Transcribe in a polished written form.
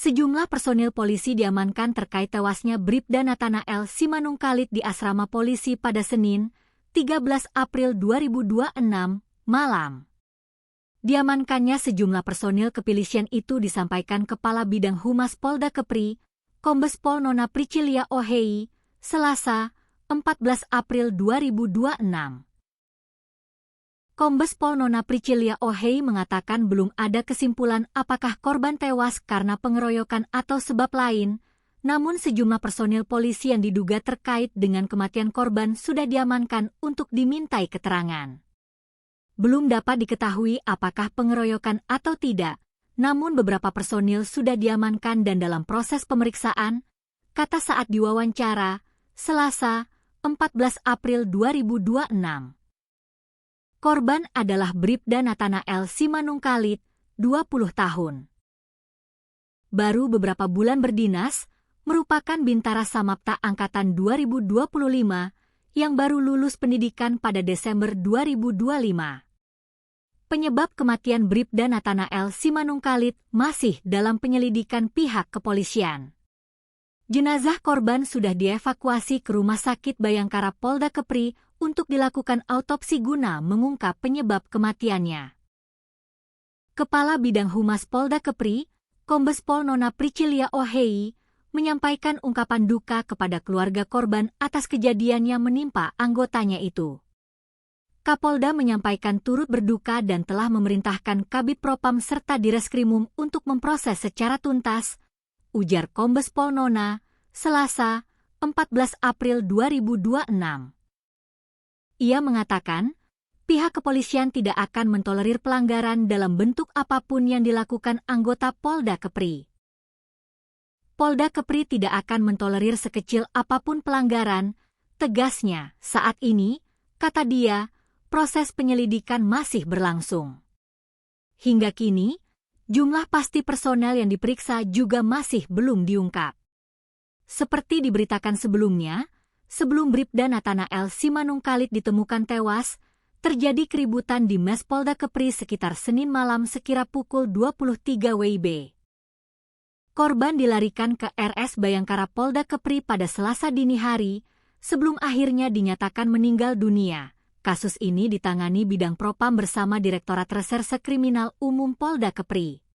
Sejumlah personil polisi diamankan terkait tewasnya Bribda Nathanael Simanungkalit di asrama polisi pada Senin, 13 April 2026, malam. Diamankannya sejumlah personil kepolisian itu disampaikan Kepala Bidang Humas Polda Kepri, Kombes Pol Nona Pricilia Ohei, Selasa, 14 April 2026. Kombes Pol Nona Pricilia Ohei mengatakan belum ada kesimpulan apakah korban tewas karena pengeroyokan atau sebab lain, namun sejumlah personil polisi yang diduga terkait dengan kematian korban sudah diamankan untuk dimintai keterangan. Belum dapat diketahui apakah pengeroyokan atau tidak, namun beberapa personil sudah diamankan dan dalam proses pemeriksaan, kata saat diwawancara, Selasa, 14 April 2026. Korban adalah Bribda Nathanael Simanungkalit, 20 tahun. Baru beberapa bulan berdinas, merupakan Bintara Samapta Angkatan 2025 yang baru lulus pendidikan pada Desember 2025. Penyebab kematian Bribda Nathanael Simanungkalit masih dalam penyelidikan pihak kepolisian. Jenazah korban sudah dievakuasi ke Rumah Sakit Bayangkara Polda Kepri untuk dilakukan autopsi guna mengungkap penyebab kematiannya. Kepala Bidang Humas Polda Kepri, Kombes Pol Nona Pricilia Ohei, menyampaikan ungkapan duka kepada keluarga korban atas kejadian yang menimpa anggotanya itu. Kapolda menyampaikan turut berduka dan telah memerintahkan Kabid Propam serta Direskrimum untuk memproses secara tuntas, ujar Kombes Pol Nona, Selasa, 14 April 2026. Ia mengatakan, pihak kepolisian tidak akan mentolerir pelanggaran dalam bentuk apapun yang dilakukan anggota Polda Kepri. Polda Kepri tidak akan mentolerir sekecil apapun pelanggaran, tegasnya. Saat ini, kata dia, proses penyelidikan masih berlangsung. Hingga kini, jumlah pasti personel yang diperiksa juga masih belum diungkap. Seperti diberitakan sebelumnya, sebelum Bribda Nathanael Simanungkalit ditemukan tewas, terjadi keributan di Mes Polda Kepri sekitar Senin malam sekira pukul 23 WIB. Korban dilarikan ke RS Bayangkara Polda Kepri pada Selasa dini hari, sebelum akhirnya dinyatakan meninggal dunia. Kasus ini ditangani Bidang Propam bersama Direktorat Reserse Kriminal Umum Polda Kepri.